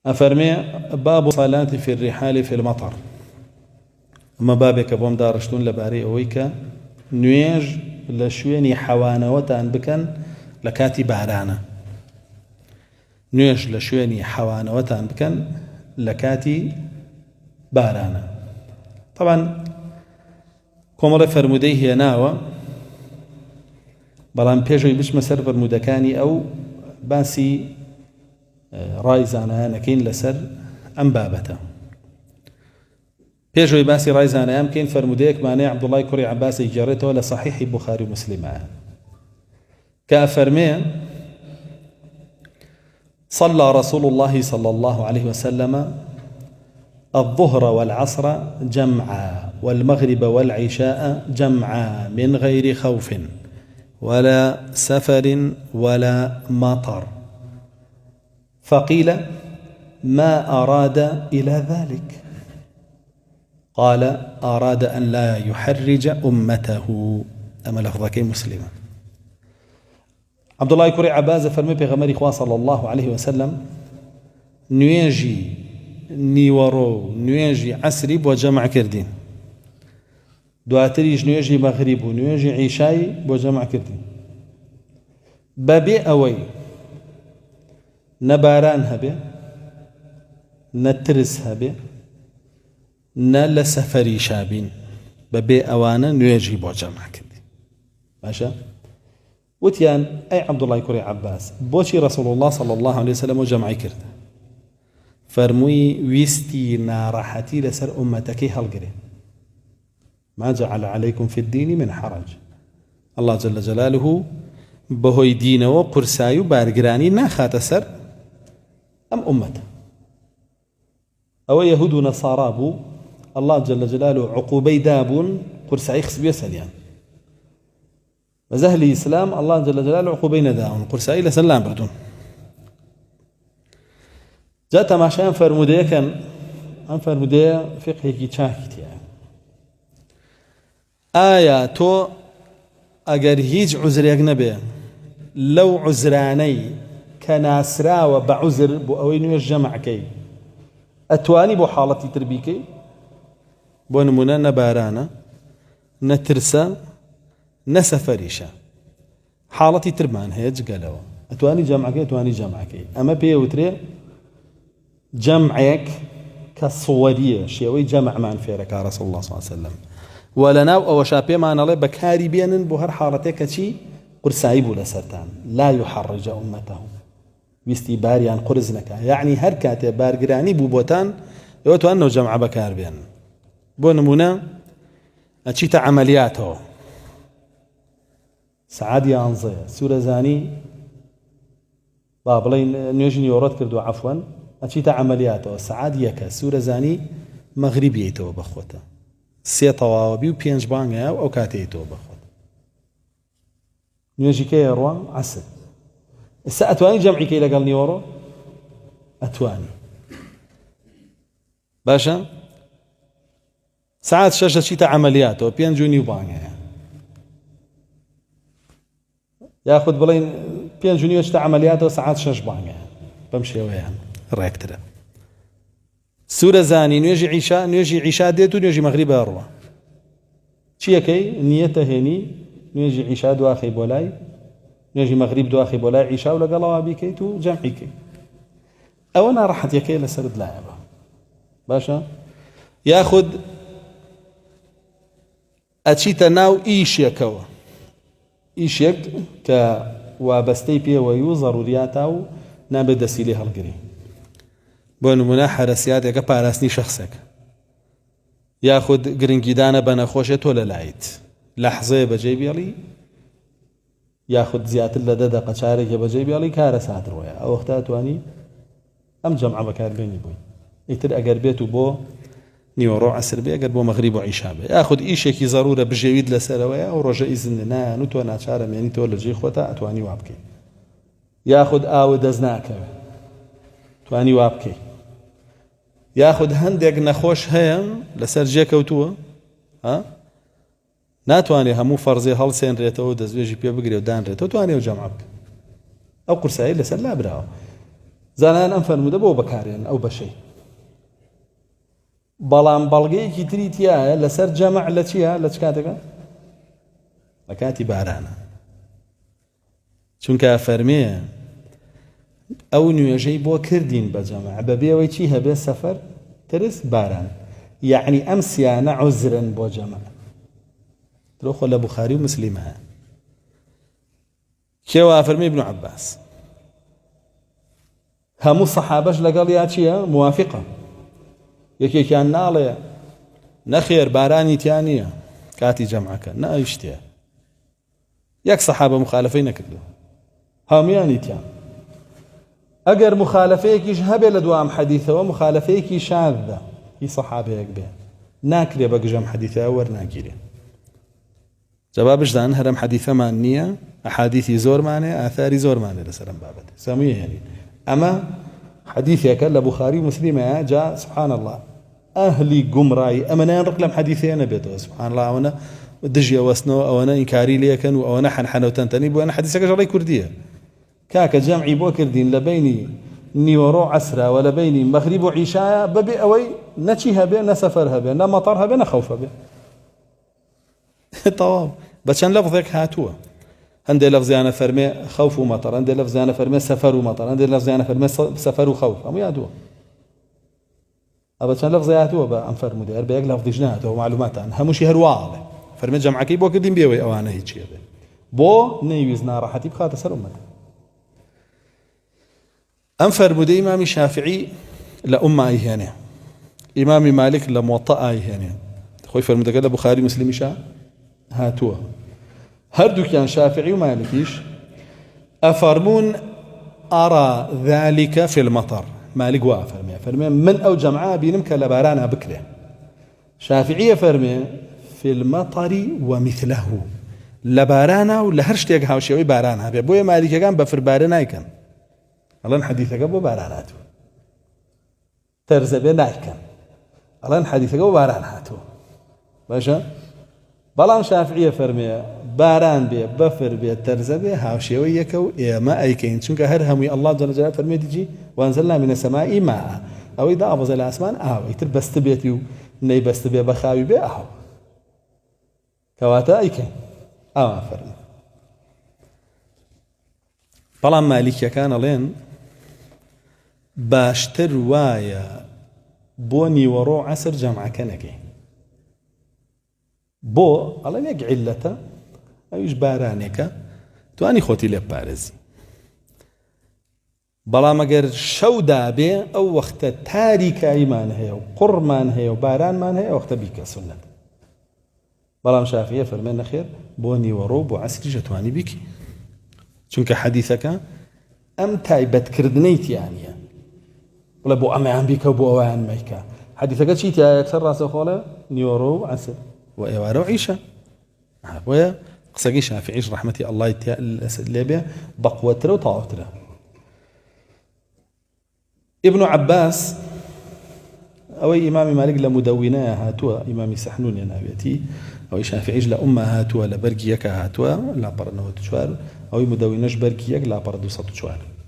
أفرمي باب صلاة في الرحال في المطر. أما بابك بوم دارشتون لباري أويك نويج لشويني حوانوتان بكن لكاتي بارانا. نويج لشويني حوانوتان بكن لكاتي بارانا. طبعا كومر فرمودي هي ناوة بلان بيجوي بشم سر فرمودكاني أو باسي رايزانا نكين لسر أم بابته بيجوي باسي رايزانا يمكن فرموديك مانع عبد الله كري عباسي جريته لصحيح بخاري ومسلم كأفرمي صلى رسول الله صلى الله عليه وسلم الظهر والعصر جمعا والمغرب والعشاء جمعا من غير خوف ولا سفر ولا مطر. فقيل ما أراد إلى ذلك؟ قال أراد أن لا يحرج أمته. أما لفظك مسلمة. عبد الله كري عباس فرمي بغمر إخوة صلى الله عليه وسلم نيجي نيورو نيجي عسري بوجمع كردين دواتريج نيجي مغرب ونيجي عشاي بوجمع كردين بابي أوي نباران هبه نترس هبه نال سفري شابين ببي أوانا نيجي بوجمع كردين ماشا وتيان أي عبد الله كري عباس بوشي رسول الله صلى الله عليه وسلم وجمعي كرده فرموي ويستي نارحتي لسر أمتك هالقري ما جعل عليكم في الدين من حرج. الله جل جلاله بهوي دينه وقرسايو بارقراني ناخات سر أم أمته أو يهود نصارابو الله جل جلاله عقوبي دابون قرساي خص بيساليان وزهل الإسلام الله جل جلاله عقوبين داون قرساي لسلام بردون جاءت ماشان فرموديه كان أم فرموديه فقه كي تشاكتي آية تو أجر هيج عذر أجنبي لو عذراني كناسرا وبعذر بأوين يجمع كي أتواني بحالتي تربيكي بونمونا نبارانا نترسا نسفريشا حالتي ترمان هيج قالوا أتواني جمعك أتواني جمعك أما بيوتري جمعك كالصورية شيوي جمع من فيرك رسول الله صلى الله عليه وسلم ولنا أو شابي ما نلي بكاري بين بهر حالتك شيء قرسايب ولا سرتان لا يحرج أمته باستباريان قرزنك يعني هركات بارجراني بوبوتان يوتو أنه جمع بكار بين بونمونا أشيت عملياته سعادي أنظر سورة زاني بابلين نيجي يورد كردو عفوا أشيت عملياته سعاديك سورة زاني مغربيته بخوته سي طوابي وبينج بانغا أو كاتيته بخوته نيجي كي يروان عسل أتواني جمعي كي لقال نيورو أتواني باشا ساعات شاشة شيتا عملياته بينجو نيو بانغا ياخذ بلين بينجو نيو شتا عملياته ساعات شاش بانغا بمشي ويان رايك ترى سورة زاني نيجي عشاء ديتو نيجي مغرب أروى شيء كي نيته هني نيجي عشاء دواخي بولاي نيجي مغرب دواخي بولاي عشاء ولا قالوا بيكي تو جمعي كي أو أنا راحت يكي لسرد لاعبة باشا ياخذ أتشيتا ناو إيش يكوا إيش يك وابستي بيه ويو ضرورياتاو نابد سيلي هالقري بون مناحرة سيادة كباراسني شخصك ياخد قرنجيدانا بنا خوشة ولا لايت لحظة بجيبي علي ياخد زيادة لدى قشارك بجيبي علي كارسات رويا أو اختاتواني أم جمع بكار بيني بوي يتر أقر بيتو بو نيورو عسر بي أقر بو مغرب وعيشا بي ياخد إيشيكي ضرورة بجيويد لسرويا أو رجاء إذننا نتوانا شارم يعني تولى جي خوتا أتواني وابكي ياخد آو دزناك تواني وابكي ياخد هندق نخوش هيم لسر جيكوتوه ها ناتواني همو فرزي هالسين ريتو دزويجي بيو بقري ودان ريتو تواني وجمعك أو قرسائي لسر لا براو زانان ئەم فەرموودە بۆ بەکارێن ئەو بەشەی بەڵام بەڵگەیەکی تری تایە لەسەر جەمع لە چیە لە چ کاتێکە لە کاتی بارانە چونکە فەرمێ ئەو نوێژەی بۆ کردین بە جەمع بەبێەوەی چی هەبێ سەفەر ترس باران یعنی ئەم سیانە عوزرن بۆ جەمع درۆخۆ لە بوخاری و مسلیمە هەیە کێوە فەرمی ابن عباس هەموو سەحابەش لەگەڵ یا چییە موافقە یەکێکیان ناڵێ نەخێر بارانی تیان نییە کاتی جەمعەکە نەئیشتێ یەک سەحابە مخالفەی نەکردو هەمویانی تیان ئەگەر مخالفەیەکیش هەبێ لە دوام حەدیثەوە مخالفەیەکی شاذە هی سەحابەیەک بێ ناکرێ بە گژەم حەدیثەوە وەرناگیرێ جوابش دان هەرم حەدیثەمان نییە ئەحادیثی زۆرمانێ ئاثاری زۆرمانێ لەسەرم بابەت سەموویە هێنین ئەمە حەدیثێکە لە بوخاری و مسلیمەیە جا سبحان الله ئەهلی گومڕایی ئەمەیان ڕق لەم حەدیثەیە نەبێتەوە سبحان الله ئەوەنە دژیە وەستنەوە ئەوەنە ئینکاری لێکەن و ئەوەنە حەنحەنە و تەنتەنی بووە حەدیثەکە ژەڵی کوردیە کاکە جەمعی بۆ کردین لە بینی نیوەڕۆ عەسرا و لە بینی مەغریب و عیشایە بەبێ ئەوەی نەچی هەبێ نە سەفەر هەبێ نە مەطەر هەبێ نە خەوف هەبێ تەواو بە چەند لەفظێک هاتووە هەندێک لەفزیانە فەرمێ خەوف و مەطەر هەندێک لەفزیانە فەرمێ سەفەر و مەطەر هەندێک لەفزیانە فەرمێ سەفەر و خەوف هەمووی هاتووە ئەوە چەند لەفزی هاتووە بە ئەم فەرموودە هەر بە یەک لەفزیش نهاتەوە معلوماتان هەمووشی هەرواڵێ فەرمێ جەمعەکەی بۆ کردین بێەوەی ئەوانە هیچیە بێ بۆ نەیویست ناڕەحەتی بخاتە سەر ئومەت ئەم فەرموودە ئیمامی شافعی لە ئومە ئەیهێنێ ئیمامی مالک لە موەطە ئەیهێنێ خۆی فەرموودەکە لە بوخاری مسلیمیشە هاتووە هەردووکیان شافعی و مالکیش ئەفەرمون ئەرا ذلك في المطر مالك وا فەرمێ من ئەو جەمعە بینم کە لە بارانە بکرێ شافعیە فەرمێ في المطر ومثله لە بارانە و لە هەر شتێک هاوشێوەی باران هەبێ بۆیە مالیکەکان بەفربارە نایکەن ئەڵێن حەدیثەکە بۆ باران هاتووە تەرزە بێ نایکەن ئەڵێن حەدیثەکە بۆ باران هاتووە باشە بەڵام شافعیە فەرمێ باران بێ بەفر بێ تەرزە بێ هاوشێوەی یەکە و ئێمە ئەیکەین چونکە هەر هەمووی ئەڵڵا جەل جەلالوهو فەرمێ دیجی وانزلنا من السماء ماء ئەوەی دائەبەزە لە ئاسمان ئاو ئیتر بەستە بێتی و نەی بەستە بێ بە خاوی بێ ئاو کەواتە ئەیکەین ئاوا فەرمێ بەڵام مالیکیەکان ئەڵێن باشتر وایە بۆ نیوەڕۆ عەسر جەمعەکە نەکەین بۆ ئەڵێن یەک عیلەتە ئەویش بارانێکە توانی خۆتی لێ بپارێزی بەڵام ئەگەر شەودا بێ ئەو وەختە تاریکاییمان هەیە و قوڕمان هەیە و بارانمان هەیە ئەو وەختە بیکە سونەت بەڵام شافعیە فەرمێ نەخێر بۆ نیوەڕۆ بۆ عەسریش ئەتوانی بیکی چونکە حەدیثەکە ئەم تایبەتکردنەی تیانە بڵێ بۆ ئەمەیان بیکە و بۆ ئەوەیان مەیکە حەدیثەکە چی تایە یەکسەر ڕاستەوخۆڵە نیوەڕۆ و عەسر و ئێوارە و عیشە بۆیە قسەکەی شافعیش ڕەحمەتی ئەڵڵای لێبێ بەقوەترە و تەواوترە ابن عباس ئەوەی ئیمامی مالک لە مودەوینەیە هاتووە ئیمامی سەحنونیە ناوێتی ئەوەی شافعیش لە ئومە هاتووە لە بەرگی یەکە هاتووە لاپەڕ 94 ئەوەی مودەوینەش بەرگی یەک لاپەڕ 204